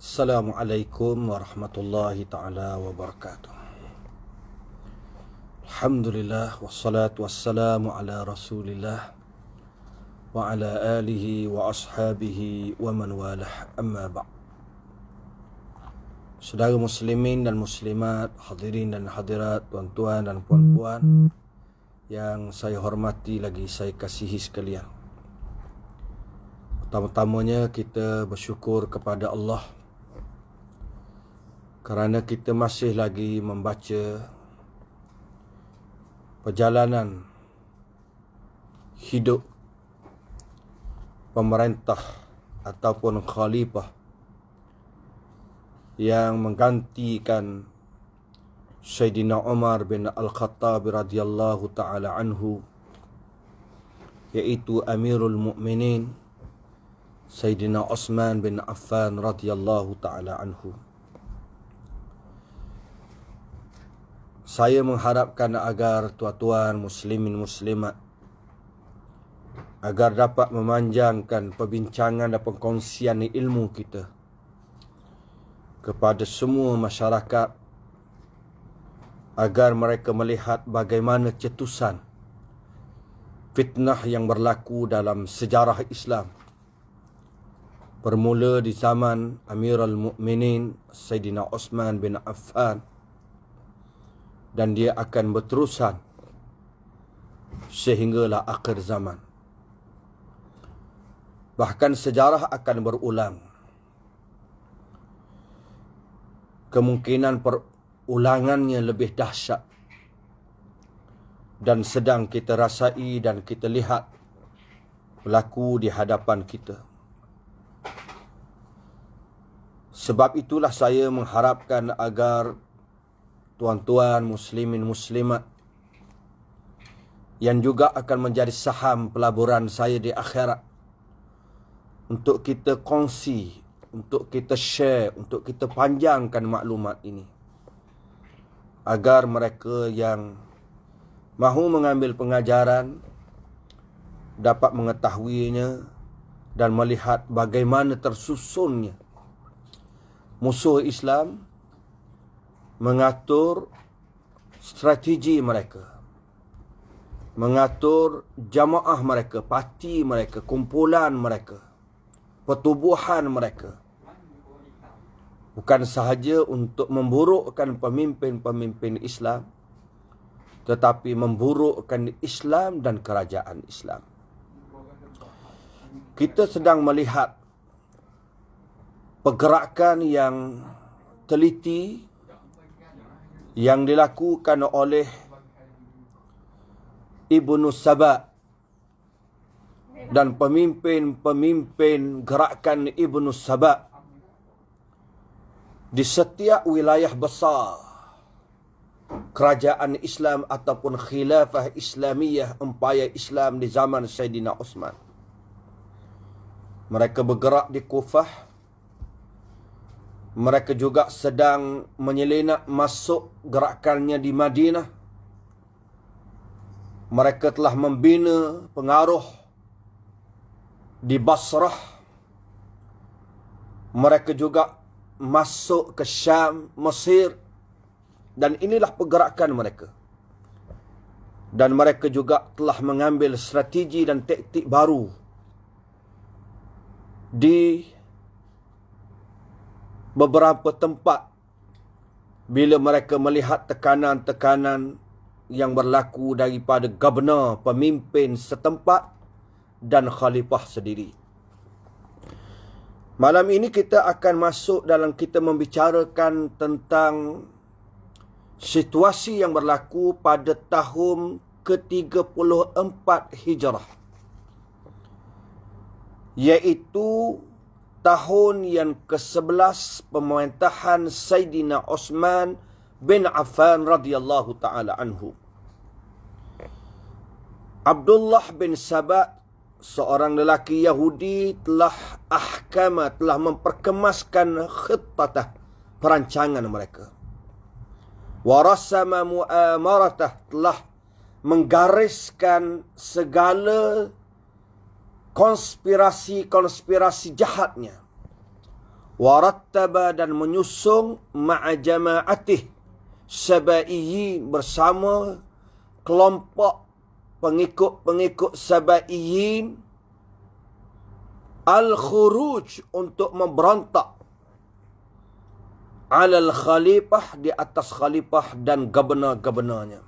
Assalamualaikum warahmatullahi ta'ala wabarakatuh. Alhamdulillah wassalatu wassalamu ala rasulillah wa ala alihi wa ashabihi wa man walah, amma ba'. Saudara muslimin dan muslimat, hadirin dan hadirat, tuan-tuan dan puan-puan yang saya hormati lagi saya kasihi sekalian. Pertama-tamanya kita bersyukur kepada Allah kerana kita masih lagi membaca perjalanan hidup pemerintah ataupun khalifah yang menggantikan Sayyidina Umar bin Al-Khattab radhiyallahu ta'ala anhu, iaitu Amirul Mukminin Sayyidina Uthman bin Affan radhiyallahu ta'ala anhu. Saya mengharapkan agar tuan-tuan muslimin muslimat agar dapat memanjangkan perbincangan dan perkongsian ilmu kita kepada semua masyarakat, agar mereka melihat bagaimana cetusan fitnah yang berlaku dalam sejarah Islam, bermula di zaman Amirul Mukminin Sayyidina Uthman bin Affan, dan dia akan berterusan sehinggalah akhir zaman. Bahkan sejarah akan berulang. Kemungkinan perulangannya lebih dahsyat dan sedang kita rasai dan kita lihat berlaku di hadapan kita. Sebab itulah saya mengharapkan agar tuan-tuan muslimin muslimat yang juga akan menjadi saham pelaburan saya di akhirat, untuk kita kongsi, untuk kita share, untuk kita panjangkan maklumat ini, agar mereka yang mahu mengambil pengajaran dapat mengetahuinya dan melihat bagaimana tersusunnya musuh Islam mengatur strategi mereka, mengatur jamaah mereka, parti mereka, kumpulan mereka, pertubuhan mereka, bukan sahaja untuk memburukkan pemimpin-pemimpin Islam, tetapi memburukkan Islam dan kerajaan Islam. Kita sedang melihat pergerakan yang teliti yang dilakukan oleh Ibnu Saba dan pemimpin-pemimpin gerakan Ibnu Saba di setiap wilayah besar kerajaan Islam ataupun khilafah Islamiyah, empayar Islam di zaman Sayyidina Uthman. Mereka bergerak di Kufah. Mereka juga sedang menyelinap masuk gerakannya di Madinah. Mereka telah membina pengaruh di Basrah. Mereka juga masuk ke Syam, Mesir. Dan inilah pergerakan mereka. Dan mereka juga telah mengambil strategi dan taktik baru di beberapa tempat bila mereka melihat tekanan-tekanan yang berlaku daripada gubernur, pemimpin setempat dan khalifah sendiri. Malam ini kita akan masuk dalam kita membicarakan tentang situasi yang berlaku pada tahun ke-34 Hijrah, iaitu tahun yang ke-11 pemerintahan Sayyidina Uthman bin Affan radhiyallahu ta'ala anhu. Abdullah bin Saba, seorang lelaki Yahudi, telah memperkemaskan khittatah, perancangan mereka. Warasama mu'amaratah, telah menggariskan segala konspirasi-konspirasi jahatnya. warattaba dan menyusung ma'a jama'atih sabaiyin bersama kelompok pengikut-pengikut sabaiyin al-khuruj untuk memberontak alal khalifah di atas khalifah dan gubernur-gubernurnya.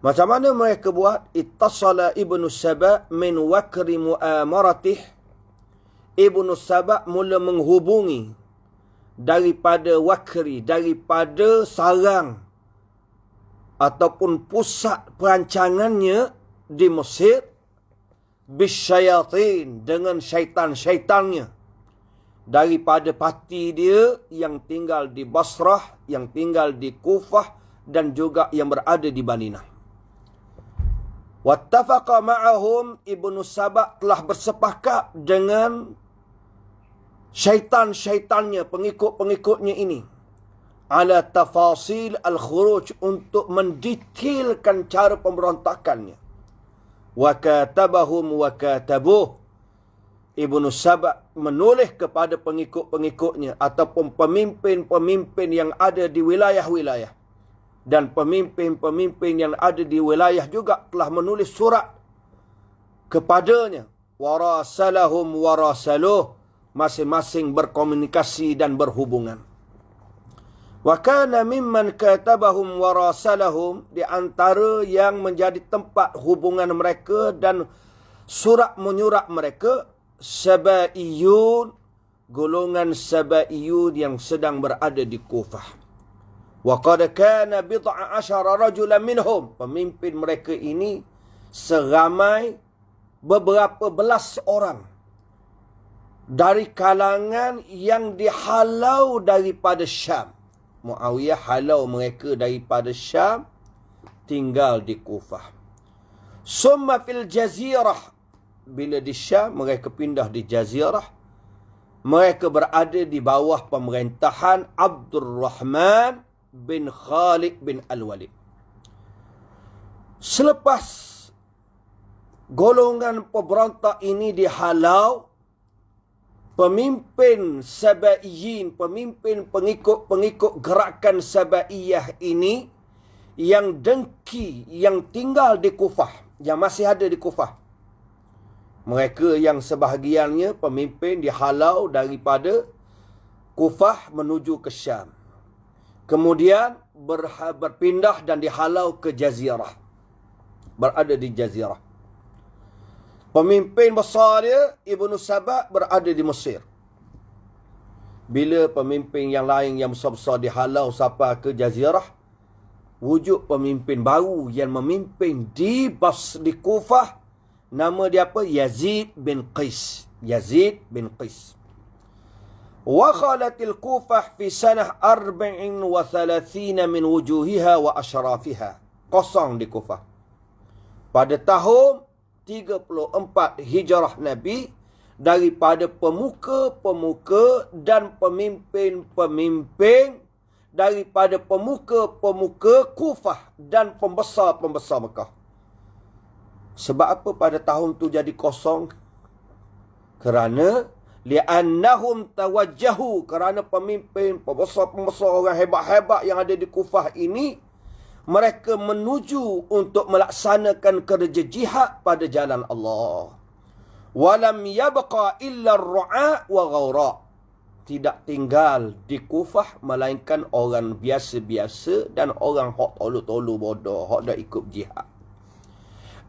Macam mana mereka buat? Ittasala Ibnu Saba min wakri mu'amaratih. Ibnu Saba mula menghubungi daripada wakri, daripada sarang ataupun pusat perancangannya di Mesir, bisyayatin, dengan syaitan-syaitannya, daripada parti dia yang tinggal di Basrah, yang tinggal di Kufah dan juga yang berada di Madinah. Wattafaqa ma'ahum, Ibnu Saba telah bersepakat dengan syaitan-syaitannya, pengikut-pengikutnya ini, ala tafasil al-khuruj, untuk mendetailkan cara pemberontakannya. Wa katabahum wa katabuh, Ibnu Saba menulis kepada pengikut-pengikutnya ataupun pemimpin-pemimpin yang ada di wilayah-wilayah, dan pemimpin-pemimpin yang ada di wilayah juga telah menulis surat kepadanya. Warasalahum warasaluh, masing-masing berkomunikasi dan berhubungan. Wa kana mimman katabahum warasalahum, di antara yang menjadi tempat hubungan mereka dan surat menyurat mereka, Sabaiyun, golongan Sabaiyun yang sedang berada di Kufah. Wa qad kana bid'a asyara rajulan minhum, pemimpin mereka ini seramai beberapa belas orang dari kalangan yang dihalau daripada Syam. Muawiyah halau mereka daripada Syam, tinggal di Kufah. Summa fil jazirah, bila di Syam mereka pindah di Jazirah. Mereka berada di bawah pemerintahan Abdul Rahman bin Khalid bin Al-Walid. Selepas golongan pemberontak ini dihalau, pemimpin Sabaiyin, pemimpin pengikut-pengikut gerakan Sabaiyah ini yang dengki, yang tinggal di Kufah, yang masih ada di Kufah. Mereka yang sebahagiannya pemimpin dihalau daripada Kufah menuju ke Syam. Kemudian berpindah dan dihalau ke Jazirah. Berada di Jazirah. Pemimpin besar dia, Ibnu Saba, berada di Mesir. Bila pemimpin yang lain yang besar-besar dihalau sampai ke Jazirah, wujud pemimpin baru yang memimpin di Kufah. Nama dia apa? Yazid bin Qais. Yazid bin Qais. Wa khalatil Kufah fi sanah 34 min wujuhiha wa asyrafiha. Kosong di Kufah. Pada tahun 34 Hijrah Nabi, daripada pemuka-pemuka dan pemimpin-pemimpin, daripada pemuka-pemuka Kufah dan pembesar-pembesar Mekah. Sebab apa pada tahun tu jadi kosong? Kerana li'annahum tawajjahu, kerana pemimpin, pembesar-pembesar, orang hebat-hebat yang ada di Kufah ini, mereka menuju untuk melaksanakan kerja jihad pada jalan Allah. Walam yabqa illa ar-ru'a wa ghawra. Tidak tinggal di Kufah melainkan orang biasa-biasa dan orang hak tolu-tolu bodoh, hak dah ikut jihad.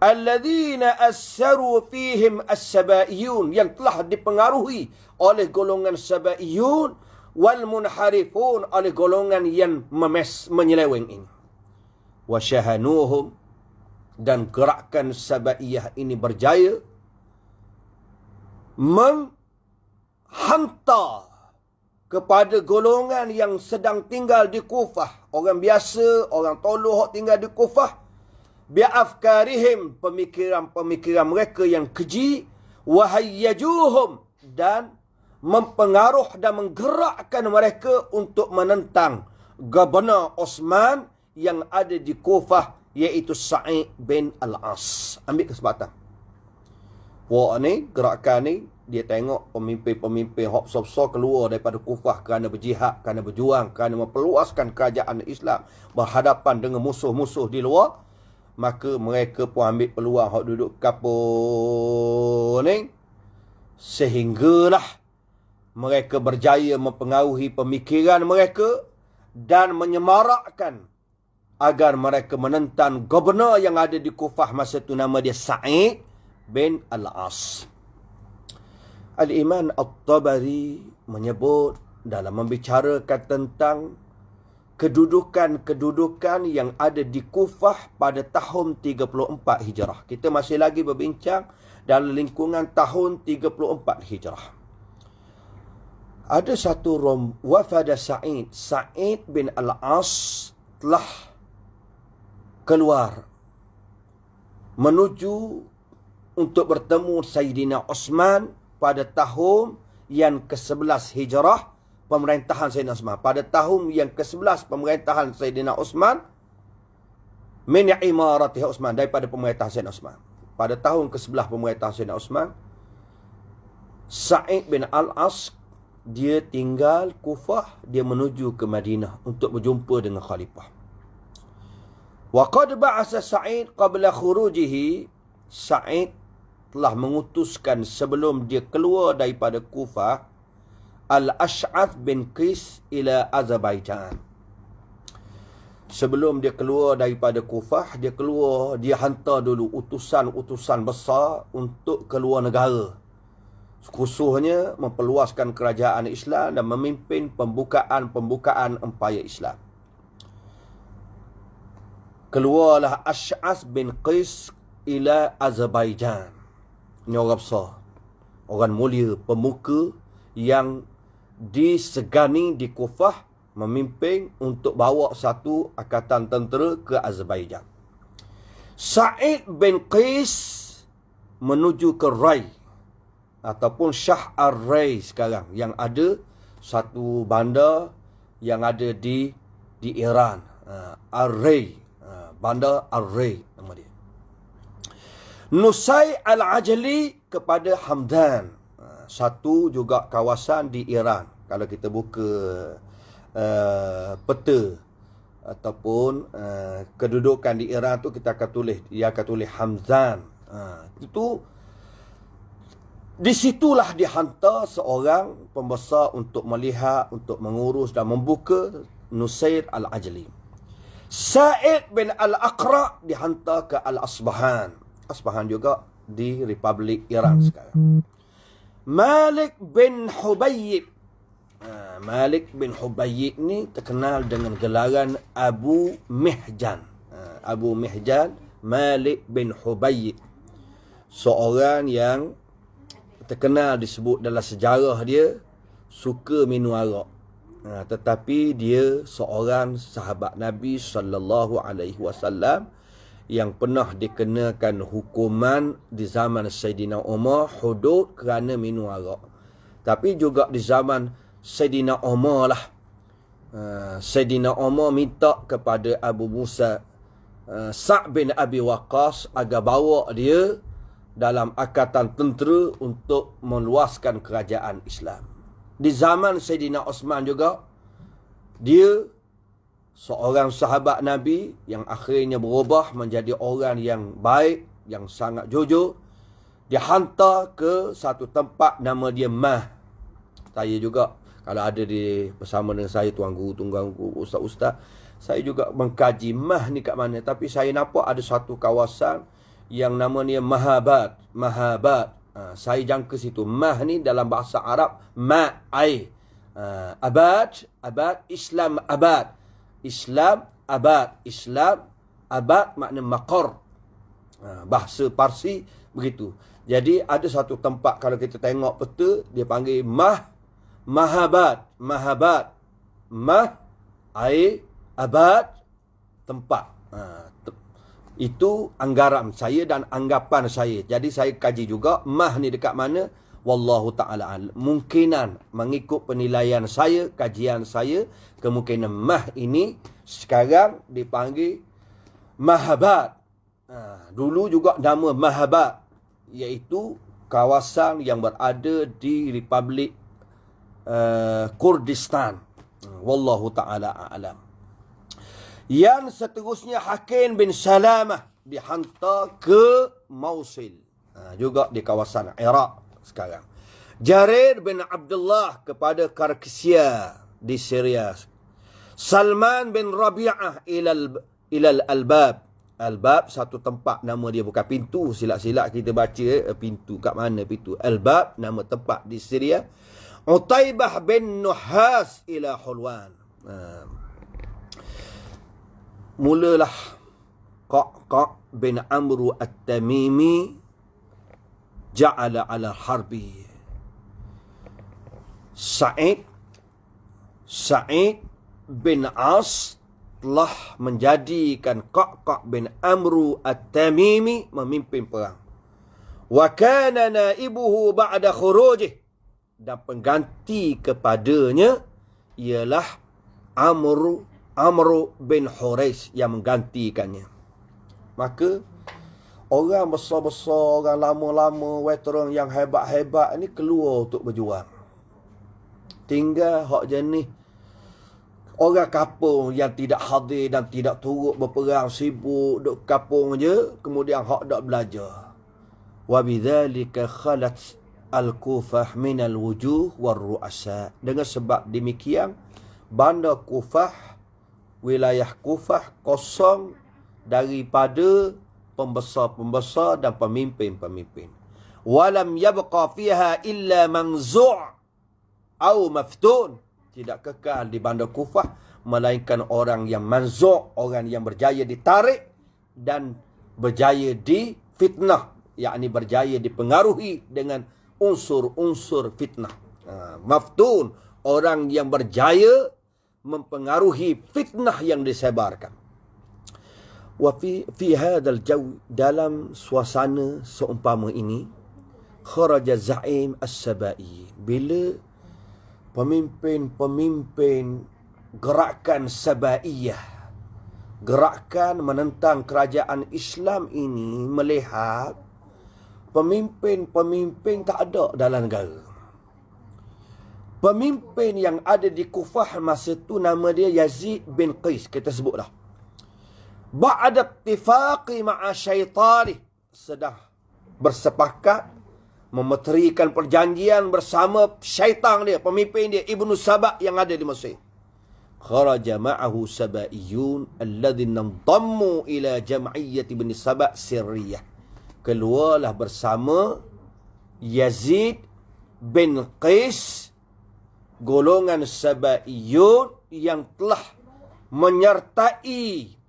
Alladzina assaru fihim as-sabaiyun, yang telah dipengaruhi oleh golongan sabaiyun, wal munharifun, oleh golongan yang menyeleweng ini. Wa syahanuhum, dan gerakan sabaiyah ini berjaya menghantar kepada golongan yang sedang tinggal di Kufah, orang biasa, orang toluh tinggal di Kufah, bi'afkarihim, pemikiran-pemikiran mereka yang keji, wahayyajuhum, dan mempengaruh dan menggerakkan mereka untuk menentang Gubernur Osman yang ada di Kufah, iaitu Sa'id bin Al-As. Ambil kesempatan. Wah ni, gerakan ni dia tengok pemimpin-pemimpin hok besar keluar daripada Kufah kerana berjihad, kerana berjuang, kerana memperluaskan kerajaan Islam berhadapan dengan musuh-musuh di luar, maka mereka pun ambil peluang hok duduk kapur ni, sehinggalah mereka berjaya mempengaruhi pemikiran mereka dan menyemarakkan agar mereka menentang gubernur yang ada di Kufah masa itu, nama dia Sa'id bin Al-As. Al-Imam At-Tabari menyebut dalam membicarakan tentang kedudukan-kedudukan yang ada di Kufah pada tahun 34 Hijrah. Kita masih lagi berbincang dalam lingkungan tahun 34 Hijrah. Ada satu wafada Sa'id bin Al-As telah keluar menuju untuk bertemu Sayyidina Osman pada tahun yang ke-11 Hijrah, pemerintahan Sayyidina Osman. Pada tahun yang ke-11 pemerintahan Sayyidina Osman, min imarati Osman, daripada pemerintahan Sayyidina Osman. Pada tahun ke-11 pemerintahan Sayyidina Osman, Sa'id bin Al-As, dia tinggal Kufah, dia menuju ke Madinah untuk berjumpa dengan khalifah. Wa qad ba'asa Sa'id qabla khurujihi, Sa'id telah mengutuskan sebelum dia keluar daripada Kufah, Al-Ash'ath bin Qis ila Azerbaijan. Sebelum dia keluar daripada Kufah, dia hantar dulu utusan-utusan besar untuk keluar negara. Khususnya memperluaskan kerajaan Islam dan memimpin pembukaan empayar Islam. Keluarlah Ash'ath bin Qis ila Azerbaijan. Ini orang besar, orang mulia, pemuka yang disegani di Kufah, memimpin untuk bawa satu angkatan tentera ke Azerbaijan. Sa'id bin Qis menuju ke Ray ataupun Shah Ar-Ray sekarang, yang ada satu bandar yang ada di Iran, Ar-Ray, bandar Ar-Ray nama dia. Nusay Al-Ajli kepada Hamdan, satu juga kawasan di Iran. Kalau kita buka peta ataupun kedudukan di Iran tu, dia akan tulis Hamdan. Itu disitulah dihantar seorang pembesar untuk melihat, untuk mengurus dan membuka Nusayr Al-Ajli. Sa'id bin Al-Aqra dihantar ke Al-Asbahan. Asbahan juga di Republik Iran sekarang. Malik bin Hubayyib. Malik bin Hubayyib ni terkenal dengan gelaran Abu Mihjan. Abu Mihjan, Malik bin Hubayyib. Seorang yang terkenal disebut dalam sejarah dia suka minum arak. Tetapi dia seorang sahabat Nabi SAW yang pernah dikenakan hukuman di zaman Sayyidina Umar, hudud kerana minum arak. Tapi juga di zaman Sayyidina Umar lah, Sayyidina Umar minta kepada Abu Musa Sa' bin Abi Waqqas agar bawa dia dalam angkatan tentera untuk meluaskan kerajaan Islam. Di zaman Sayyidina Osman juga, dia seorang sahabat Nabi yang akhirnya berubah menjadi orang yang baik, yang sangat jujur. Dia hantar ke satu tempat nama dia Mah. Saya juga, kalau ada bersama dengan saya, tuan guru, ustaz-ustaz, saya juga mengkaji Mah ni kat mana. Tapi saya nampak ada satu kawasan yang namanya Mahabad. Saya jangka situ. Mah ni dalam bahasa Arab, ma'ai. Abad, Islam abad. Islam abad makna maqar. Bahasa Parsi begitu. Jadi ada satu tempat, kalau kita tengok peta, dia panggil Mahabad. Abad, tempat. Itu anggaran saya dan anggapan saya. Jadi saya kaji juga Mah ni dekat mana. Wallahu ta'ala alam. Mungkinan mengikut penilaian saya, kajian saya, kemungkinan Mah ini sekarang dipanggil Mahabad. Dulu juga nama Mahabad, iaitu kawasan yang berada di Republik Kurdistan. Wallahu ta'ala a'lam. Yang seterusnya Hakim bin Salamah dihantar ke Mosul, juga di kawasan Iraq sekarang. Jarir bin Abdullah kepada Karkisia di Syria. Salman bin Rabi'ah ilal Albab. Albab satu tempat, nama dia bukan pintu. Silap-silap kita baca pintu kat mana pintu. Albab nama tempat di Syria. Utaibah bin Nuhas ila Hulwan. Mulalah Qaq bin Amru At-Tamimi ja'ala ala harbi. Sa'id bin As telah menjadikan Qaq bin Amru At-Tamimi memimpin perang. Wa kana naibuhu ba'da khurujih, dan pengganti kepadanya ialah Amru bin Hurais yang menggantikannya. Maka orang besar-besar, orang lama-lama, veteran yang hebat-hebat ni keluar untuk berjuang. Tinggal hak jenis orang kapung yang tidak hadir dan tidak turut berperang, sibuk duk kapung je, kemudian hak dak belajar. Wa bidzalika khalat al-Kufah min al-wujuh war-ru'asa. Dengan sebab demikian, bandar Kufah, wilayah Kufah kosong daripada pembesar-pembesar dan pemimpin-pemimpin. Walam yabqa fiha illa manzu' au maftun. Tidak kekal di bandar Kufah melainkan orang yang manzu', orang yang berjaya ditarik dan berjaya di fitnah, yakni berjaya dipengaruhi dengan unsur-unsur fitnah. Maftun, orang yang berjaya mempengaruhi fitnah yang disebarkan. Wa fi hadzal jaw, dalam suasana seumpama ini, kharaja Za'im As-Sabai. Bila pemimpin-pemimpin gerakan Sabaiyah, gerakan menentang kerajaan Islam ini melihat pemimpin-pemimpin tak ada dalam negara. Pemimpin yang ada di Kufah masa tu nama dia Yazid bin Qais, kita sebut dah. Ba'da ittifaqi ma'a syaitani, sedang bersepakat memeterikan perjanjian bersama syaitan dia, pemimpin dia Ibnu Saba yang ada di Mesir. Kharaja ma'ahu Sabaiyun alladhina dammu ila jam'iyyat Ibn Saba sirriyah. Keluarlah bersama Yazid bin Qais golongan Sabaiyun yang telah menyertai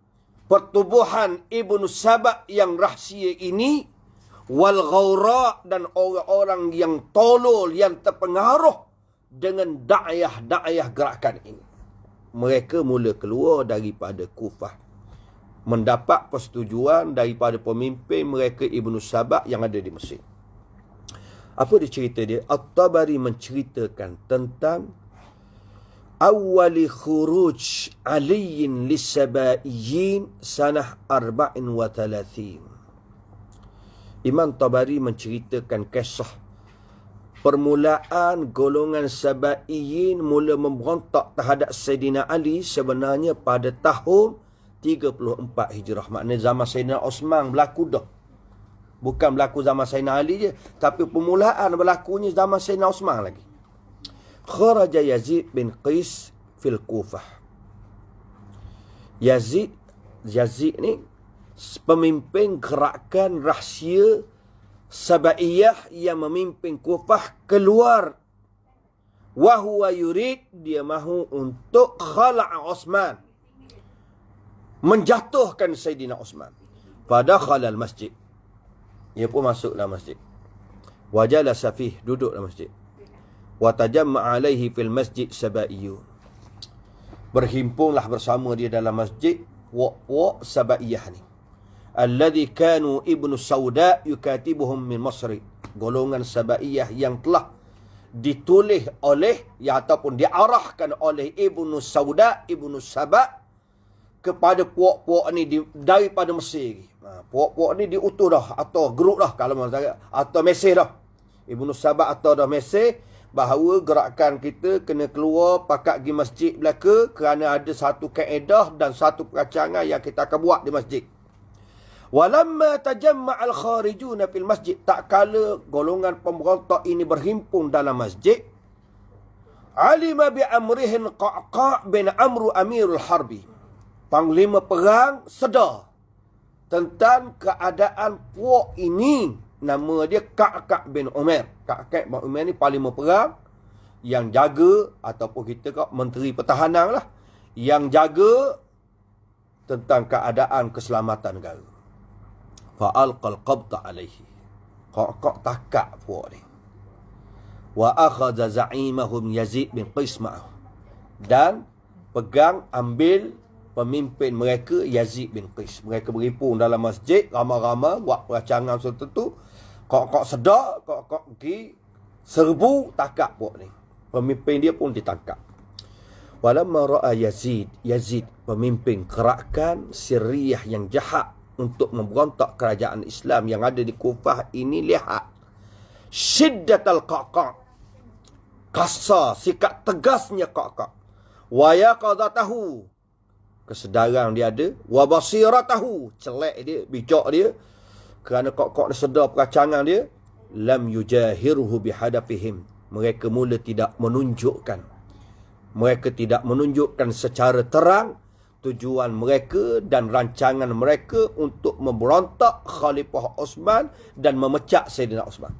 pertubuhan Ibnu Saba yang rahsia ini, wal ghaura, dan orang-orang yang tolol, yang terpengaruh dengan da'ayah gerakan ini. Mereka mula keluar daripada Kufah, mendapat persetujuan daripada pemimpin mereka Ibnu Saba yang ada di Mesir. Apa dia cerita dia? At-Tabari menceritakan tentang awali khuruj aliyin lisabaiyin sanah 34. Imam Tabari menceritakan kisah permulaan golongan Sabaiyin mula memberontak terhadap Sayyidina Ali sebenarnya pada tahun 34 Hijrah. Maknanya zaman Sayyidina Osman berlaku dah. Bukan berlaku zaman Sayyidina Ali je, tapi permulaan berlakunya zaman Sayyidina Osman lagi. Kharaja Yazid bin Qais fil Kufah. Yazid ni pemimpin gerakan rahsia Sabaiyah yang memimpin Kufah keluar. Wa huwa yurid, dia mahu untuk khala' Osman, menjatuhkan Sayyidina Osman. Pada khalal masjid, ia pun masuk dalam masjid. Wa jalasa fih, duduk dalam masjid. Wa tajamma'a alaihi fil masjid Sabaiyun, berhimpunlah bersama dia dalam masjid puak-puak Sabaiyah ni. Alladhi kanu Ibnu Sauda yukatibuhum min Masri, golongan Sabaiyah yang telah ditulis oleh ataupun diarahkan oleh Ibnu Sauda, Ibnu Saba kepada puak-puak ni daripada Mesir. Puak-puak ni diutus dah atau grup dah kalau maksudnya, atau mesej dah Ibnu Sabah atau dah mesej bahawa gerakan kita kena keluar pakat pergi masjid belaka kerana ada satu kaedah dan satu perancangan yang kita akan buat di masjid. Walamma tajamma'al kharijuna fil masjid, tak kala golongan pemberontak ini berhimpun dalam masjid, alima bi amrihin Qa'qa' bin Amru amirul harbi, panglima perang sedar tentang keadaan puak ini. Nama dia Qa'qa' bin Umar. Qa'qa' bin Umar ni panglima perang yang jaga, ataupun kita kata menteri pertahanan lah, yang jaga tentang keadaan keselamatan negara. Fa'alqal qabta alaihi, Qa'qa' takak puak ni. Wa akhadha za'imahum Yazid bin Qais ma'ahu, dan pegang ambil pemimpin mereka Yazid bin Qais. Mereka berhimpun dalam masjid ramai-ramai buat perancangan tertentu. Qa'qa' sedar, Qa'qa' pergi serbu takak puak ni. Pemimpin dia pun ditangkap. Walamma ra'a Yazid, pemimpin gerakan sirriyah yang jahat untuk memberontak kerajaan Islam yang ada di Kufah ini, lihat syiddatal Qa'qa', kasar, sikap tegasnya Qa'qa', wa yaqadatahu, kesedaran dia ada, wa basiratahu, celak dia, bijak dia, kerana Qa'qa' dia sedar perancangan dia. Lam yujahiruhu bihadafihim, mereka mula tidak menunjukkan, secara terang tujuan mereka dan rancangan mereka untuk memberontak Khalifah Osman dan memecat Sayyidina Osman.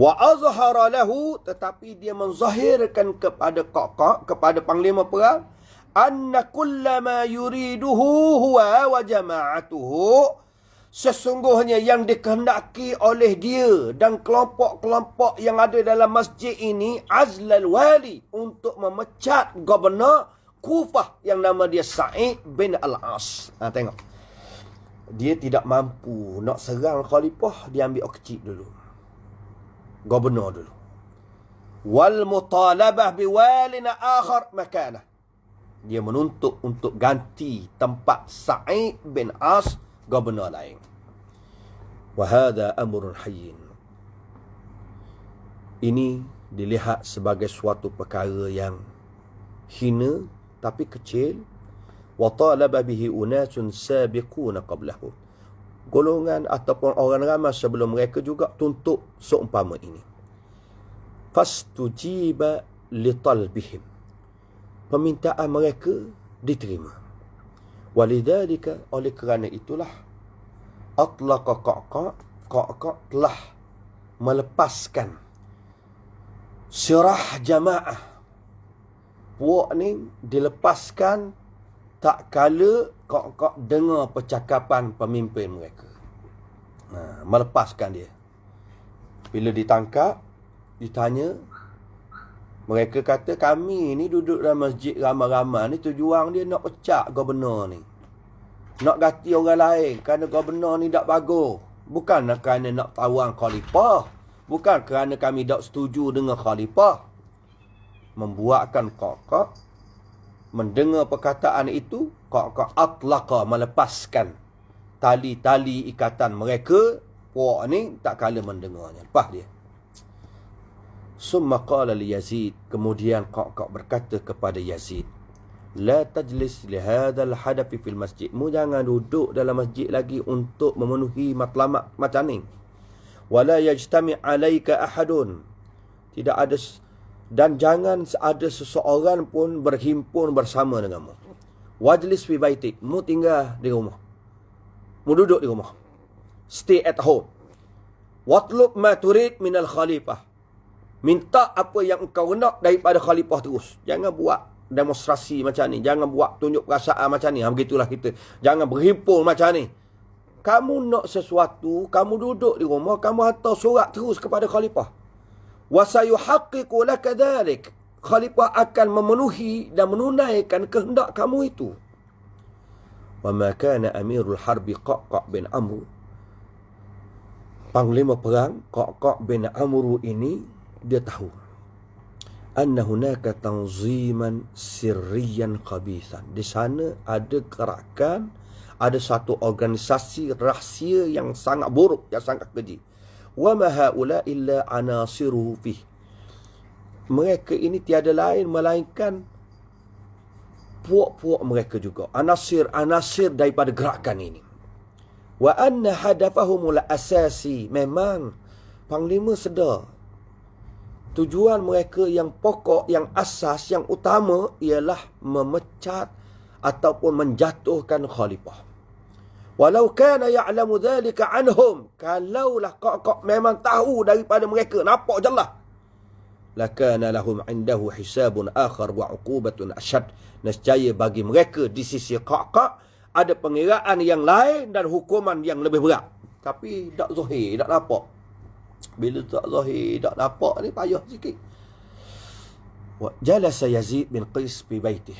Wa azhara lahu, tetapi dia menzahirkan kepada Qa'qa', kepada panglima perang, anna kullama yuriduhu huwa wa jama'atuhu, sesungguhnya yang dikehendaki oleh dia dan kelompok-kelompok yang ada dalam masjid ini, azlal wali, untuk memecat gubernur Kufah yang nama dia Sa'id bin Al-As. Tengok. Dia tidak mampu nak serang khalifah, dia ambil orang kecil dulu, gubernur dulu. Wal mutalabah biwalina akhar makanah, dia menuntut untuk ganti tempat Sa'id bin As gubernur lain. Wa hadha amrun hayyin, ini dilihat sebagai suatu perkara yang hina tapi kecil. Wa talaba bihi unasun sabiquna qablahu, golongan ataupun orang ramai sebelum mereka juga tuntut seumpama ini. Fastujiba li talbihim, permintaan mereka diterima. Walidhalika, oleh kerana itulah, atlaqa Qa'qa' telah melepaskan sirah jamaah. Puak ni dilepaskan tak kala Qa'qa' dengar percakapan pemimpin mereka. Melepaskan dia. Bila ditangkap, ditanya, mereka kata, kami ni duduk dalam masjid ramai-ramai ni, tujuan dia nak pecat gubernur ni, nak ganti orang lain kerana gubernur ni tak bagus. Bukan kerana nak tawan khalifah, bukan kerana kami tak setuju dengan khalifah. Membuatkan Qa'qa' mendengar perkataan itu, Qa'qa' atlaqa, melepaskan tali-tali ikatan mereka. Puak ni tak kala mendengarnya, lepas dia. Summa qala li Yazid, kemudian Qa'qa' berkata kepada Yazid, la tajlis li hadzal hadafi fil masjid, mu jangan duduk dalam masjid lagi untuk memenuhi matlamat macam ni. Wala yajtami' alaika ahadun, tidak ada, dan jangan ada seseorang pun berhimpun bersama denganmu. Wajlis fi baitik, mu tinggal di rumah, mu duduk di rumah, stay at home. Watlub ma turid minal khalifah, minta apa yang engkau nak daripada khalifah terus. Jangan buat demonstrasi macam ni, jangan buat tunjuk perasaan macam ni. Begitulah kita, jangan berhimpun macam ni. Kamu nak sesuatu, kamu duduk di rumah, kamu hantar surat terus kepada khalifah. Wasayuhaqqiqu laka dhalik, khalifah akan memenuhi dan menunaikan kehendak kamu itu. Wa ma kana amirul harbi Qa'qa' bin Amru, panglima perang Qa'qa' bin Amru ini, dia tahu anna hunaka tanziman sirriyan khabithan, di sana ada gerakan, ada satu organisasi rahsia yang sangat buruk, yang sangat keji. wa ma haula illa anasiru fih. Mereka ini tiada lain melainkan puak-puak mereka juga, anasir daripada gerakan ini. Wa anna hadafahumul asasi, memang Panglima sedar tujuan mereka yang pokok, yang asas, yang utama ialah memecat ataupun menjatuhkan khalifah. Walau kana ya'lamu dhalika anhum, kalaulah kok memang tahu daripada mereka, nampak jelas, lakana lahum indahu hisabun akhar wa uqubatun ashad, nescaya bagi mereka di sisi kok ada pengiraan yang lain dan hukuman yang lebih berat. Tapi tak zahir, tak nampak. Bila tak zahir, tak nampak ni payah sikit. Jalasa Yazid bin Qais fi baitih.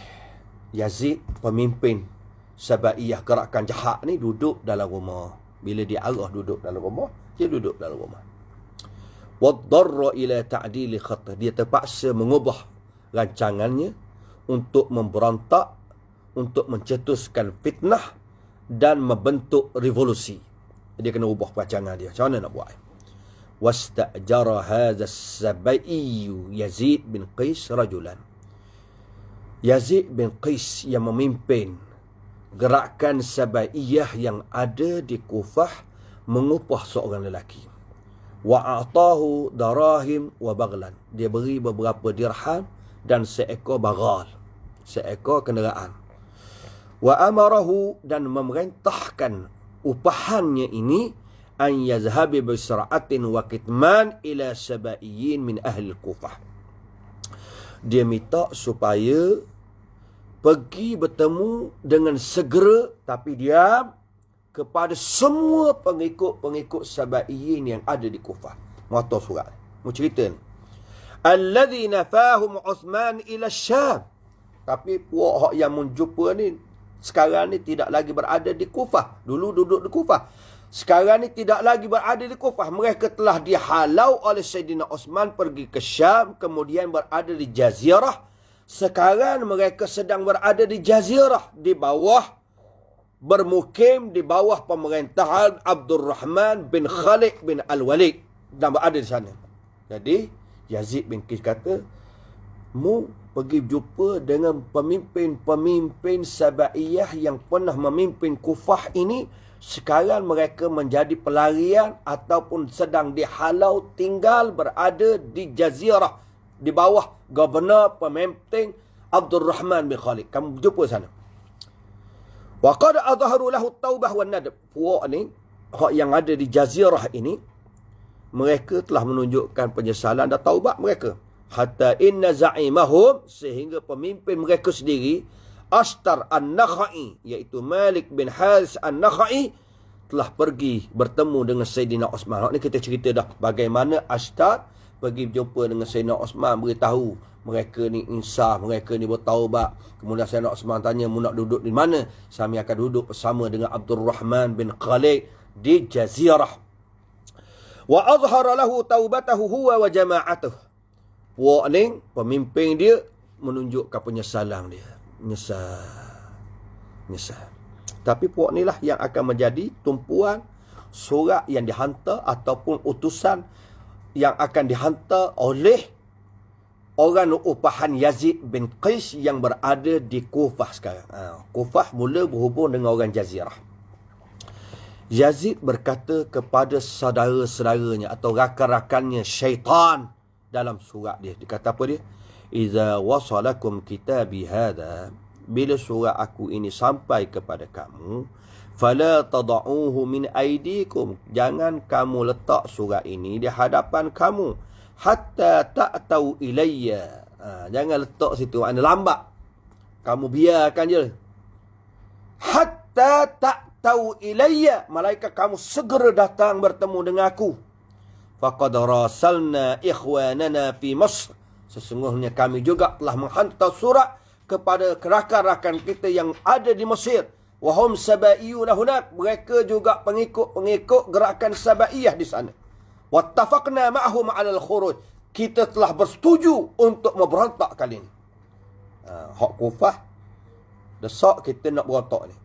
Yazid, pemimpin Sabaiyah, gerakan jahat ni, duduk dalam rumah. Bila dia arah duduk dalam rumah, dia duduk dalam rumah. Waddarra ila ta'dili khatah. Dia terpaksa mengubah rancangannya untuk memberontak, untuk mencetuskan fitnah dan membentuk revolusi. Dia kena ubah perancangan dia. Macam mana nak buat? Wastajara hadha as-Sabai Yazid bin Qais rajulan. Yazid bin Qais yang memimpin gerakan Sabaiyah yang ada di Kufah mengupah seorang lelaki. Wa a'tahu darahim wa baghlan. Dia beri beberapa dirham dan seekor baghal, seekor kenderaan. Wa amarahu, dan memerintahkan upahannya ini, an yazhabi bisra'atin wa kitman ila sabaiyin min ahli Kufah. Dia minta supaya pergi bertemu dengan segera tapi diam kepada semua pengikut-pengikut Sabaiyin yang ada di Kufah. Mata surat. Mau cerita ni. Alladhi nafahum Uthman ila Syam. Tapi puak yang menjumpa ni sekarang ni tidak lagi berada di Kufah. Dulu duduk di Kufah. Sekarang ni tidak lagi berada di Kufah. Mereka telah dihalau oleh Sayyidina Uthman pergi ke Syam, kemudian berada di Jazirah. Sekarang mereka sedang berada di Jazirah, di bawah, bermukim di bawah pemerintahan Abdul Rahman bin Khalid bin Al-Walid, dan berada di sana. Jadi Yazid bin Qais kata, mu pergi jumpa dengan pemimpin-pemimpin Sabaiyah yang pernah memimpin Kufah ini. Sekarang mereka menjadi pelarian ataupun sedang dihalau, tinggal berada di Jazirah, di bawah Gubernur pemimpin Abdul Rahman bin Khalid. Kamu jumpa sana. Wa qad adharu lahu taubah wan nadb. Puak ni, hak yang ada di Jazirah ini, mereka telah menunjukkan penyesalan dan taubat mereka. Hatta inna za'imahum, sehingga pemimpin mereka sendiri, Ashtar An-Nakhai, iaitu Malik bin Haris An-Nakhai, telah pergi bertemu dengan Sayyidina Uthman. Ni kita cerita dah bagaimana Ashtar pergi berjumpa dengan Sayyidina Uthman, beritahu mereka ni insaf, mereka ni bertaubat. Kemudian Sayyidina Uthman tanya, mu nak duduk di mana? Kami akan duduk bersama dengan Abdul Rahman bin Khalid di Jazirah. Wa azhara lahu taubatahu huwa wa jama'atuh. Puak ni, pemimpin dia, menunjukkan penyesalan dia. Menyesal. Tapi puak ni lah yang akan menjadi tumpuan surat yang dihantar ataupun utusan yang akan dihantar oleh orang upahan Yazid bin Qais yang berada di Kufah sekarang. Kufah mula berhubung dengan orang Jazirah. Yazid berkata kepada saudara-saudaranya atau rakan-rakannya syaitan dalam surat dia. Dia kata apa dia? Iza wasalakum kitabi hadha, bila surat aku ini sampai kepada kamu, fala tada'uhu min aidikum, jangan kamu letak surat ini di hadapan kamu, hatta ta'tau ilayya, jangan letak situ, makna lambat, kamu biarkan je, hatta ta'tau ilayya, malaikat kamu segera datang bertemu dengan aku. Faqad rasalna ikhwanana fi Masr, sesungguhnya kami juga telah menghantar surat kepada rakan-rakan kita yang ada di Mesir. Wahum Sabaiyuna hunak, mereka juga pengikut-pengikut gerakan Sabaiyah di sana. Wattafaqna ma'hum 'alal khuruj, kita telah bersetuju untuk memberontak kali ini. Hak Kufah desak kita nak berontak ni,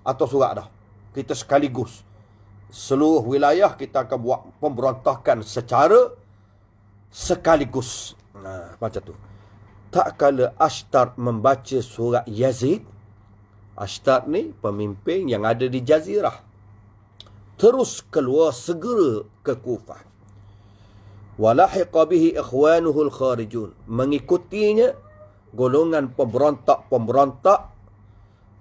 atau surat dah, kita sekaligus seluruh wilayah kita akan buat pemberontakan secara sekaligus. Macam tu. Tak kala Ashtar membaca surat Yazid, Ashtar ni pemimpin yang ada di Jazirah, terus keluar segera ke Kufah. Walahiqa bihi ikhwanuhul kharijun, mengikutinya golongan pemberontak-pemberontak.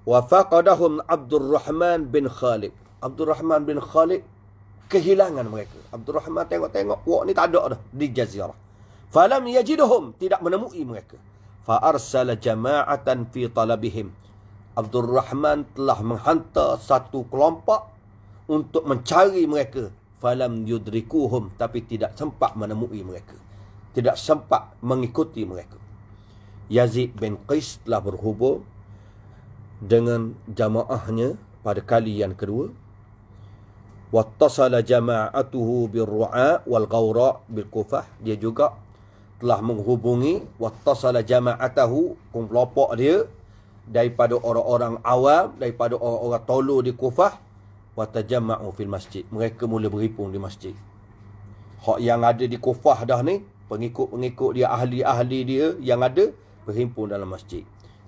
Wa faqadahum Abdul Rahman bin Khalid. Abdul Rahman bin Khalid kehilangan mereka. Abdul Rahman tengok-tengok, wak ni tak ada dah di Jazirah. Falam yajiduhum, tidak menemui mereka. Fa arsala jama'atan fi talabihim. Abdul Rahman telah menghantar satu kelompok untuk mencari mereka. Falam yudrikuhum, tapi tidak sempat menemui mereka. Tidak sempat mengikuti mereka. Yazid bin Qais telah berhubung dengan jamaahnya pada kali yang kedua. Wattasala jama'atuhu birru'a wal ghawra bil Kufah. Dia juga telah menghubungi wattasala jama'atahu, kelompok dia daripada orang-orang awam, daripada orang-orang tolo di Kufah. Watajamma'u fil masjid. Mereka mula berhimpun di masjid. Hak yang ada di Kufah dah ni, pengikut-pengikut dia, ahli-ahli dia yang ada, berhimpun dalam masjid.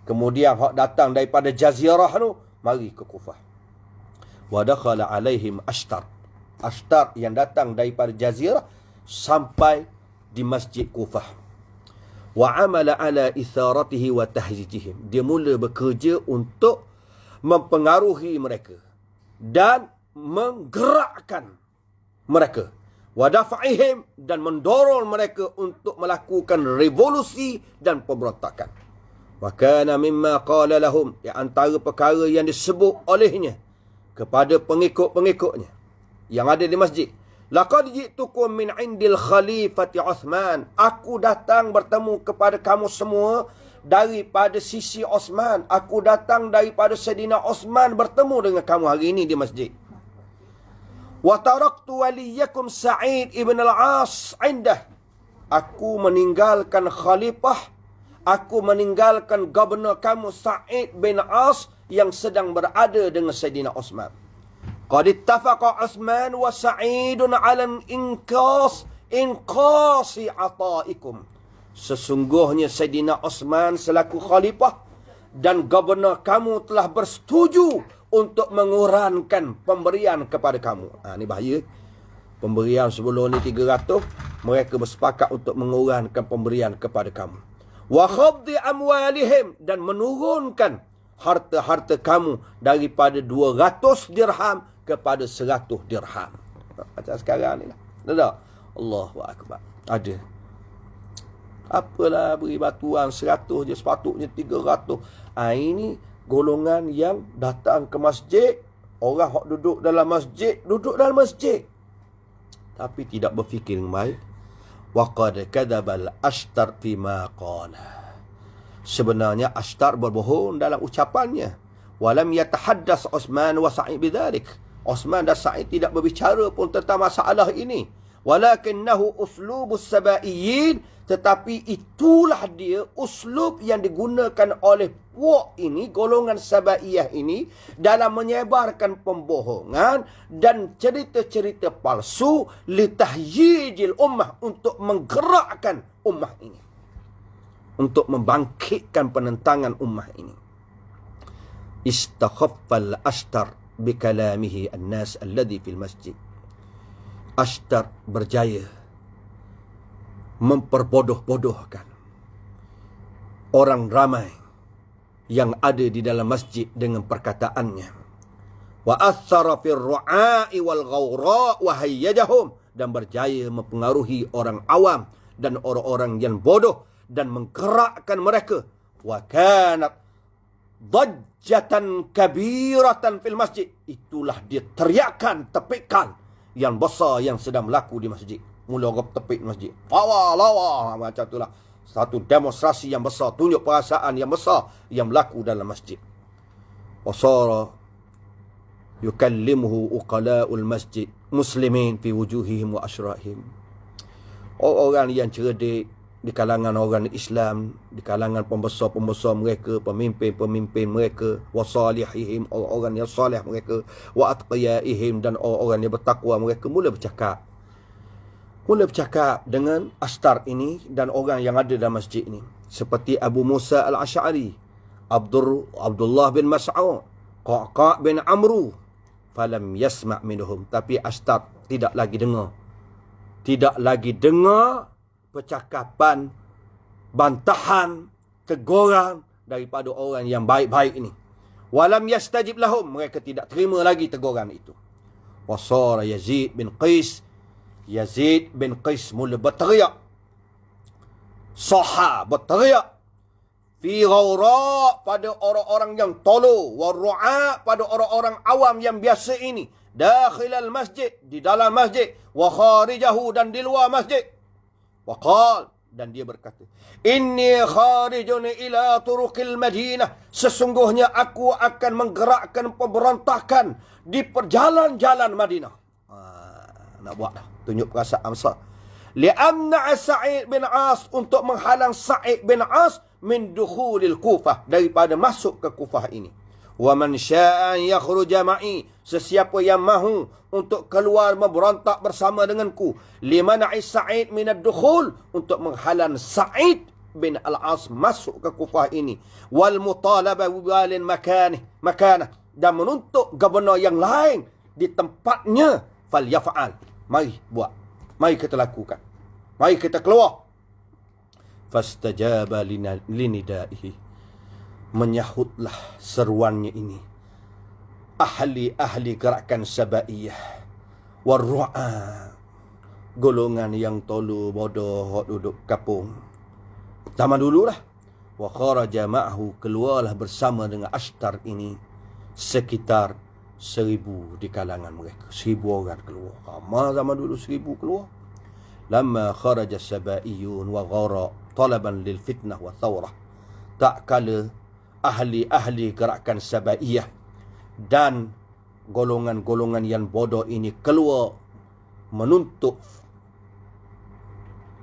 Kemudian hak datang daripada Jazirah tu, mari ke Kufah. Wa dakhala alaihim Ashtar. Ashtar yang datang daripada Jazirah sampai di masjid Kufah. Wa amala ala itharatihi wa tahjijihim. Dia mula bekerja untuk mempengaruhi mereka dan menggerakkan mereka. Wa daf'ihim, dan mendorong mereka untuk melakukan revolusi dan pemberontakan. Wa kana mimma qala lahum, di antara perkara yang disebut olehnya kepada pengikut-pengikutnya yang ada di masjid. Laqad ji'tukum min indil khalifati Uthman. Aku datang bertemu kepada kamu semua daripada sisi Osman. Aku datang daripada Sayyidina Osman bertemu dengan kamu hari ini di masjid. Wa taraktu waliyakum Sa'id ibn al-As indah. Aku meninggalkan khalifah, aku meninggalkan gubernur kamu Sa'id bin As yang sedang berada dengan Sayyidina Osman. Qad ittafaqa Uthman wa Sa'idun 'ala inqasi ataikum. Sesungguhnya Sayyidina Osman selaku khalifah dan gubernur kamu telah bersetuju untuk mengurangkan pemberian kepada kamu. Ni bahaya. Pemberian sebelum ni 300, mereka bersepakat untuk mengurangkan pemberian kepada kamu. Wa khaddi amwalihim, dan menurunkan harta-harta kamu daripada 200 dirham kepada 100 dirham. Macam sekarang ni lah. Ada? Allahu Akbar. Ada. Apalah beri batuan 100 je, sepatutnya 300. Ini golongan yang datang ke masjid. Orang yang duduk dalam masjid, duduk dalam masjid, tapi tidak berfikir yang baik. Waqad kadzabal Ashtar fima qala. Sebenarnya Ashtar berbohong dalam ucapannya. Walam yatahaddas Uthman wa Sa'id bidzalik. Uthman dan Sa'id tidak berbicara pun tentang masalah ini. Walakinnahu uslubus sabaiyin, tetapi itulah dia uslub yang digunakan oleh puak ini, golongan Sabaiyah ini, dalam menyebarkan pembohongan dan cerita-cerita palsu litahyijil ummah, untuk menggerakkan ummah ini, untuk membangkitkan penentangan ummah ini. Istakhaffal Ashtar bikalamihi an-nas alladhi fil masjid. Ashtar berjaya memperbodoh-bodohkan orang ramai yang ada di dalam masjid dengan perkataannya. Wa athara fir ru'a'i wal ghawra wa hayyajahum, dan berjaya mempengaruhi orang awam dan orang-orang yang bodoh dan menggerakkan mereka. Wa kanat dajjatan kabiratan fil masjid. Itulah dia teriakan, tepikan yang besar yang sedang berlaku di masjid. Mula orang tepik masjid. Lawa, macam itulah. Satu demonstrasi yang besar, tunjuk perasaan yang besar yang berlaku dalam masjid. Wasara yukallimuhu uqala'ul masjid muslimin fi wujuhihim wa ashra'ihim. Orang yang cerdik di kalangan orang Islam, di kalangan pembesar-pembesar mereka, pemimpin-pemimpin mereka, wa salihihim, orang-orang yang salih mereka, wa atqiyaihim, dan orang-orang yang bertakwa mereka mula bercakap dengan Ashtar ini dan orang yang ada dalam masjid ini, seperti Abu Musa al-Asy'ari, Abdullah bin Mas'ud, Qaqa' bin Amru, falam yasma' minhum, tapi Ashtar tidak lagi dengar percakapan, bantahan, teguran daripada orang yang baik-baik ini. Walam yastajib lahum, mereka tidak terima lagi teguran itu. Wasara Yazid bin Qais mula berteriak, saha berteriak, fi ghawra, pada orang-orang yang tolo, warru'a, pada orang-orang awam yang biasa ini, dakhilal masjid, di dalam masjid, wa kharijahu, dan di luar masjid. Waqal, dan dia berkata, inni kharijun ila turuqil Madinah, sesungguhnya aku akan menggerakkan pemberontakan di perjalan-jalan Madinah. Nak buat dah, tunjuk perasaan besar. Li'amna'a Sa'id bin As, untuk menghalang Sa'id bin As min dukhulil Kufah, daripada masuk ke Kufah ini. Wa man syaa'a yakhruja ma'i, sesiapa yang mahu untuk keluar memberontak bersama denganku, limana'i Sa'id min ad-dukhul, untuk menghalang Sa'id bin Al-As masuk ke Kufah ini, wal mutalaba walin makanah, dan menuntut gubernur yang lain di tempatnya, falyaf'al, mari buat, mari kita lakukan, mari kita keluar. Fastajaba linidaihi, menyahutlah seruannya ini ahli gerakan Sabaiyah, warru'a, golongan yang tolu bodoh duduk kapung zaman dululah. Wa kharaja ma'ahu, keluarlah bersama dengan Ashtar ini sekitar 1000 di kalangan mereka. 1000 orang keluar. Ramai zaman dulu 1000 keluar. Lamma kharaja Sabaiyun wa ghara talaban lil fitnah wa thawrah, tak kala ahli gerakan Sabaiyah dan golongan-golongan yang bodoh ini keluar menuntut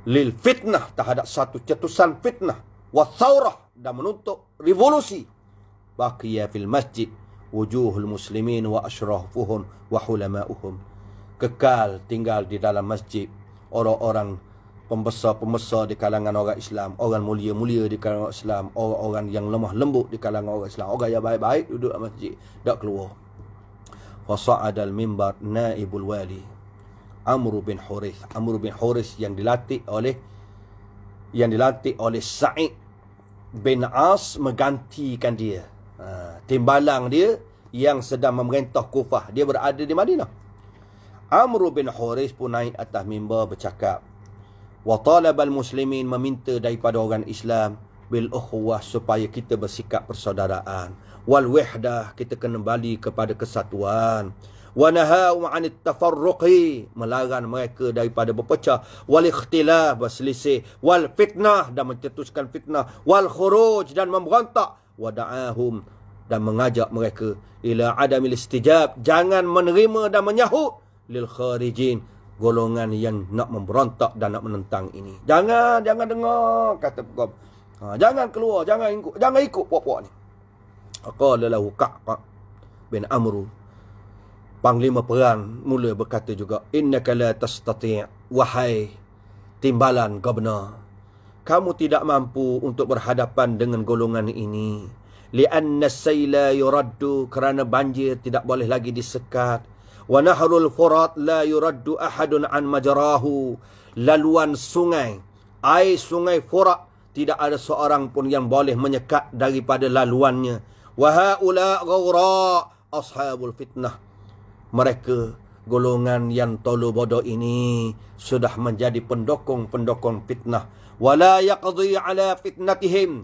lil fitnah, terhadap satu cetusan fitnah, wa thawrah, dan menuntut revolusi, baqiya fil masjid wujuhul muslimin wa ashrafuhum wa hulama'uhum, kekal tinggal di dalam masjid orang-orang pembesar-pembesar di kalangan orang Islam, orang mulia-mulia di kalangan orang Islam, orang-orang yang lemah lembut di kalangan orang Islam, orang yang baik-baik duduk dalam masjid, tak keluar. Fasa'adal mimbar naibul wali Amr bin Huris yang dilantik oleh Sa'id bin As menggantikan dia. Timbalang dia yang sedang memerintah Kufah, dia berada di Madinah. Amr bin Huris pun naik atas mimbar bercakap, wa talabal muslimin, meminta daripada orang Islam, bil ukhuwah, supaya kita bersikap persaudaraan, wal wahdah, kita kena kembali kepada kesatuan, wa nahau 'anit tafarruqi, melarang mereka daripada berpecah, wal ikhtilaf, berselisih, wal fitnah, dan mencetuskan fitnah, wal khuruj, dan memberontak, wa da'ahum, dan mengajak mereka ila adamil istijab, jangan menerima dan menyahut, lil kharijin, golongan yang nak memberontak dan nak menentang ini. Jangan dengar kata Qab. Jangan keluar, jangan ikut puak-puak ni. Qala lahu Qaqa' bin Amru, panglima perang, mula berkata juga, innaka la tastati', wahai timbalan gubernur, kamu tidak mampu untuk berhadapan dengan golongan ini. Li'anna as-sayla yuraddu, kerana banjir tidak boleh lagi disekat. Wa nahrul Furat la yuraddu ahadun an majrahu, laluan sungai, air sungai Furat, tidak ada seorang pun yang boleh menyekat daripada laluannya. Wa haula ghawra ashabul fitnah, mereka golongan yang tolu bodoh ini sudah menjadi pendokong-pendokong fitnah. Wala yaqdi ala fitnatihim,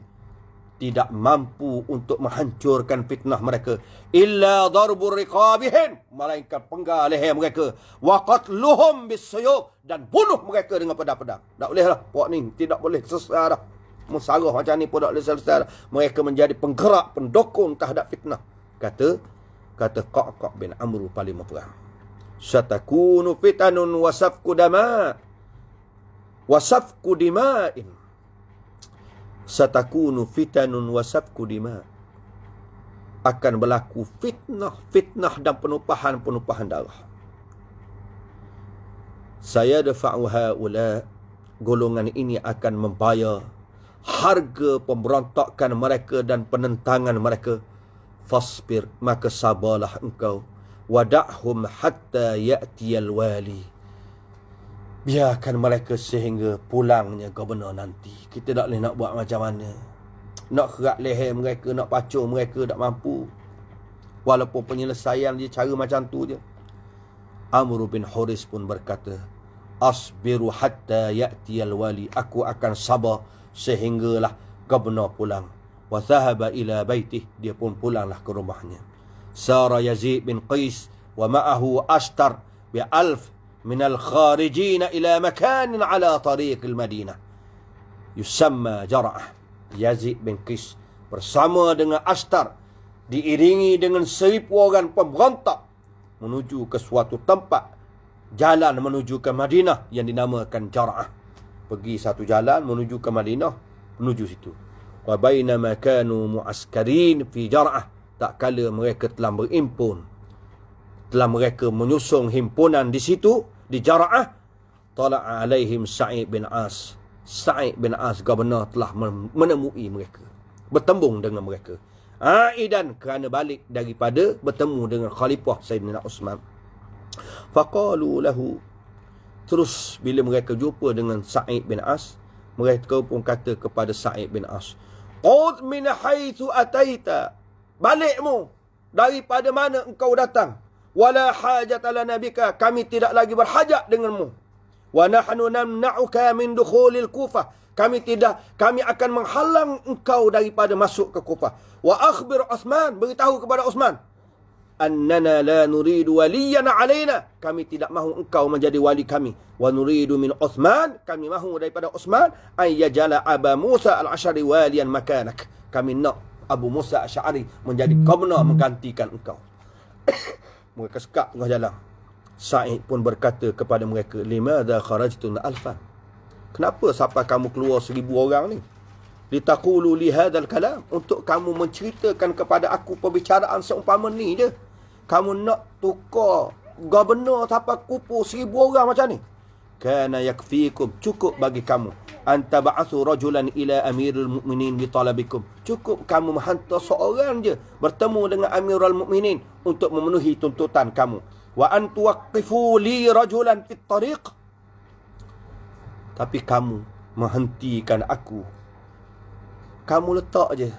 tidak mampu untuk menghancurkan fitnah mereka, illa darbur riqabihim, melainkan penggal leher mereka, wa qatluhum bisuyub, dan bunuh mereka dengan pedang-pedang. Tak bolehlah puak ni, tidak boleh selesai dah. Musarah macam ni pun tak boleh selesai dah. Mereka menjadi penggerak, pendokong terhadap fitnah. Kata Qaqa' bin Amr paling perang, satakunu fitanun wasafku dima'in, satakunu fitanun wa safku dima. Akan berlaku fitnah dan penumpahan darah. Saya dafa'u haula, golongan ini akan membayar harga pemberontakan mereka dan penentangan mereka. Fasbir, maka sabarlah engkau. Wada'hum hatta ya'tiyal wali. Biarkan mereka sehingga pulangnya gubernur nanti. Kita tak boleh nak buat macam mana. Nak kerat leher mereka, nak pacung mereka, tak mampu. Walaupun penyelesaian dia cara macam tu je. Amr bin Huris pun berkata, asbiru hatta ya'tiyal wali. Aku akan sabar sehinggalah gubernur pulang. Wa thahaba ila baitih. Dia pun pulanglah ke rumahnya. Sara Yazid bin Qais wa ma'ahu ashtar bi alf min al-kharijin ila makanin ala tariq al-Madinah yusamma Jar'ah. Yazid bin Qais bersama dengan Ashtar diiringi dengan 1000 orang pemberontak menuju ke suatu tempat, jalan menuju ke Madinah yang dinamakan Jar'ah. Pergi satu jalan menuju ke Madinah, menuju situ. Wa bainama kanu mu'askarin fi Jar'ah, tak kala mereka telah berimpun, telah mereka menyusung himpunan di situ, di Jar'ah, tala'a alaihim Sa'id bin As. Sa'id bin As, gubernur, telah menemui mereka, bertembung dengan mereka. Aidan, kerana balik daripada bertemu dengan Khalifah Sayyidina Osman. Faqalu lahu, terus bila mereka jumpa dengan Sa'id bin As, mereka pun kata kepada Sa'id bin As, qud min haitsu ataita, balikmu daripada mana engkau datang. Wala hajat lana bika, kami tidak lagi berhajat denganmu. Wa nahnu namna'uka min dukhulil Kufah, kami akan menghalang engkau daripada masuk ke Kufah. Wa akhbir Uthman, beritahu kepada Uthman, annana la nuridu waliyan alaina, kami tidak mahu engkau menjadi wali kami. Wa nuridu min Uthman, kami mahu daripada Uthman, an yajala Aba Musa al-Ash'ari waliyan makanak, kami nak Abu Musa al-Ash'ari menjadi gubernur menggantikan engkau. Mereka sekak tengah jalan. Sa'id pun berkata kepada mereka, limadha kharajtun alfan, kenapa sampai kamu keluar 1000 orang ni? Litaqulu li hadzal kalam, untuk kamu menceritakan kepada aku perbicaraan seumpama ni je. Kamu nak tukar gubernur sampai kumpul 1000 orang macam ni? Kana yakfikum, cukup bagi kamu, anta ba'athu rajulan ila amirul mu'minin bi talabikum, cukup kamu menghantar seorang je bertemu dengan amirul mu'minin untuk memenuhi tuntutan kamu. Wa an tuwaqqifu li rajulan fit tariq, tapi kamu menghentikan aku, kamu letak je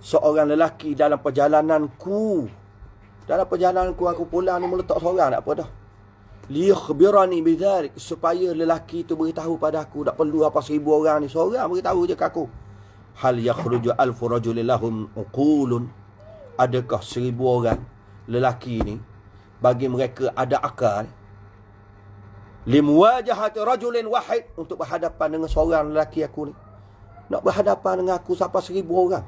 seorang lelaki dalam perjalananku. Dalam perjalananku aku pulang ni meletak seorang, tak apa dah. Liyakhbirani bidzalik, supaya lelaki tu beritahu pada aku, tak perlu apa 1000 orang ni, seorang beritahu je ke aku. Hal yakhruju alfu rajulin lahum uqulun, adakah 1000 orang lelaki ni bagi mereka ada akal, limuwajahati rajulin wahid, untuk berhadapan dengan seorang lelaki aku ni. Nak berhadapan dengan aku sampai 1000 orang.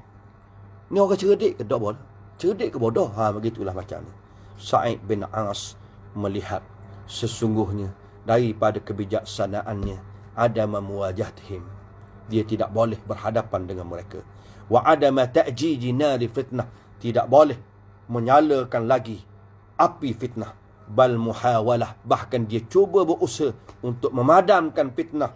Ni orang cerdik ke tak boleh? Cerdik ke bodoh? Begitulah macam ni. Sa'id bin As melihat sesungguhnya daripada kebijaksanaannya adama muwajahtihim, dia tidak boleh berhadapan dengan mereka. Wa adama ta'jiji nari fitnah, tidak boleh menyalakan lagi api fitnah. Bal muhawalah, bahkan dia cuba berusaha untuk memadamkan fitnah,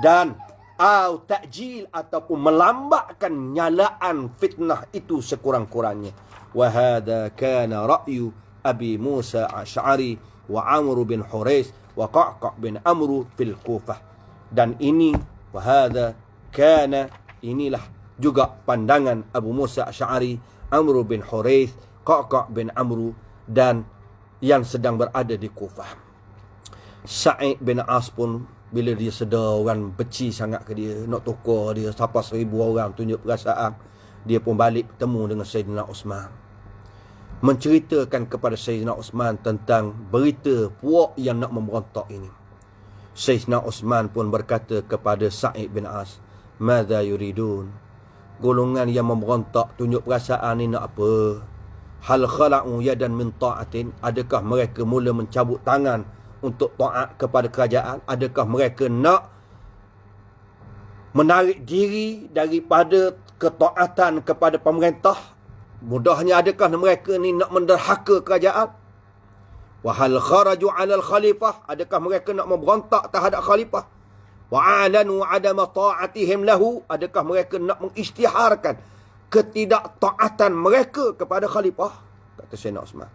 dan au ta'jil, ataupun melambatkan nyalaan fitnah itu sekurang-kurangnya. Wa hadha kana ra'yu Abi Musa Ash'ari wa Amr bin Hurais wa Qa'qa' bin Amr fil Kufah. Dan ini, wa hadha kana, inilah juga pandangan Abu Musa Ash'ari, Amr bin Hurais, Qa'qa' bin Amr, dan yang sedang berada di Kufah. Sa'id bin As pun bila dia sedar orang benci sangat ke dia, nak tukar dia sampai 1000 orang, tunjuk perasaan, dia pun balik bertemu dengan Sayyidina Osman, menceritakan kepada Sayyidina Osman tentang berita puak yang nak memberontak ini. Sayyidina Osman pun berkata kepada Sa'id bin As, madza yuridun, golongan yang memberontak tunjuk perasaan ni nak apa? Hal khala'u yadan min ta'atin, adakah mereka mula mencabut tangan untuk taat kepada kerajaan? Adakah mereka nak menarik diri daripada ketaatan kepada pemerintah. Mudahnya, adakah mereka ni nak menderhaka kerajaan? Wa hal kharaju 'ala al-khalifah, adakah mereka nak memberontak terhadap khalifah? Wa 'alanu 'adama ta'atihim lahu, adakah mereka nak mengisytiharkan ketidaktaatan mereka kepada khalifah? Kata Sayyidina Osman.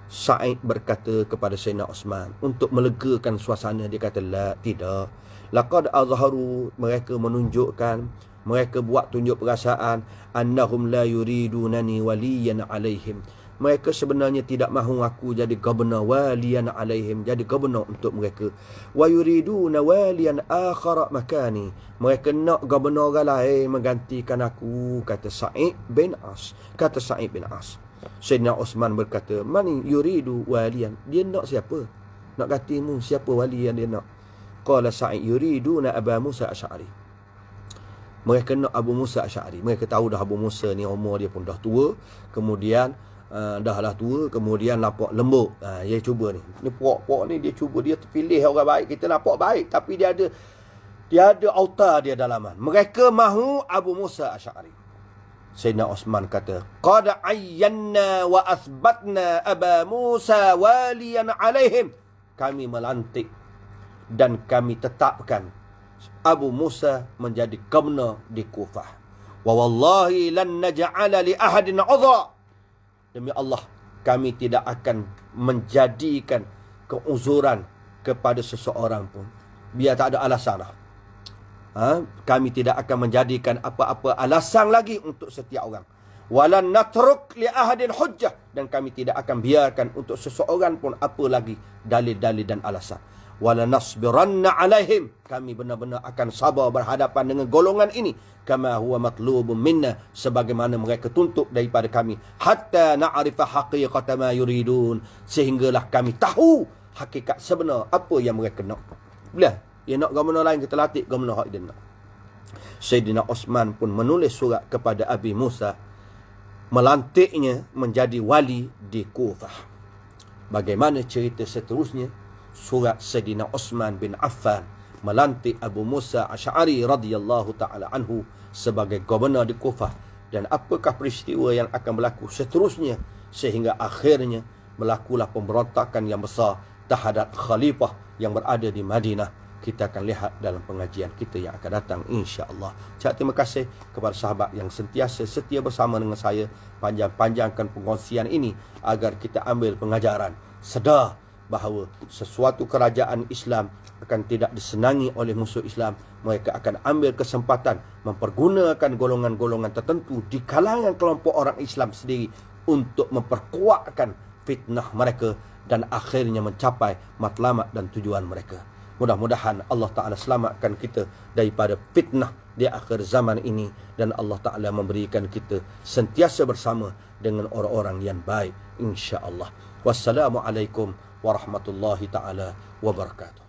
Sa'id berkata kepada Sayyidina Osman untuk melegakan suasana, dia kata, la, tidak. Laqad azharu, mereka menunjukkan, mereka buat tunjuk perasaan, annahum la yuridunani waliyan alaihim, mereka sebenarnya tidak mahu aku jadi gubernur, waliyan alaihim, jadi gubernur untuk mereka. Wa yuriduna waliyan akhara makani, mereka nak gubernur orang lain menggantikan aku, kata Sa'id bin As. Kata Sa'id bin As. Sayyidina Osman berkata, mani yuridu waliyan, dia nak siapa? Nak gantimu, siapa wali yang dia nak? Qala Sa'id yuriduna Aba Musa Asy'ari, mereka nak Abu Musa Asy'ari. Mereka tahu dah Abu Musa ni umur dia pun dah tua, kemudian dah tua, kemudian nampak lembut. Dia cuba ni puak-puak ni, dia cuba, dia terpilih orang baik. Kita nampak baik, tapi dia ada autar dia dalaman. Mereka mahu Abu Musa Asy'ari. Sayyidina Osman kata, qad ayyanna wa athbatna Aba Musa waliyan alaihim, kami melantik dan kami tetapkan Abu Musa menjadi gubernur di Kufah. Wa wallahi lan naj'ala li ahadin 'udhra, demi Allah, kami tidak akan menjadikan keuzuran kepada seseorang pun, biar tak ada alasan lah. Kami tidak akan menjadikan apa-apa alasan lagi untuk setiap orang. Walan natruk li ahadin hujjah, dan kami tidak akan biarkan untuk seseorang pun apa lagi dalil-dalil dan alasan. Wala nasbiranna alaihim, kami benar-benar akan sabar berhadapan dengan golongan ini, kama huwa matlubun minna, sebagaimana mereka tuntut daripada kami, hatta na'rifa haqiqata ma yuridun, sehinggalah kami tahu hakikat sebenar apa yang mereka nak. Bila dia nak gubernur lain, kita latih gubernur hak dia nak. Sayyidina Osman pun menulis surat kepada Abi Musa, melantiknya menjadi wali di Kufah. Bagaimana cerita seterusnya? Surat Sayyidina Osman bin Affan melantik Abu Musa Asy'ari radhiyallahu ta'ala anhu sebagai gubernur di Kufah. Dan apakah peristiwa yang akan berlaku seterusnya, sehingga akhirnya berlakulah pemberontakan yang besar terhadap khalifah yang berada di Madinah. Kita akan lihat dalam pengajian kita yang akan datang, insya-Allah. Terima kasih kepada sahabat yang sentiasa setia bersama dengan saya. Panjangkan pengkongsian ini agar kita ambil pengajaran, sedar bahawa sesuatu kerajaan Islam akan tidak disenangi oleh musuh Islam. Mereka akan ambil kesempatan mempergunakan golongan-golongan tertentu di kalangan kelompok orang Islam sendiri untuk memperkuatkan fitnah mereka dan akhirnya mencapai matlamat dan tujuan mereka. Mudah-mudahan Allah Ta'ala selamatkan kita daripada fitnah di akhir zaman ini, dan Allah Ta'ala memberikan kita sentiasa bersama dengan orang-orang yang baik, insya-Allah. Wassalamualaikum warahmatullahi ta'ala wabarakatuh.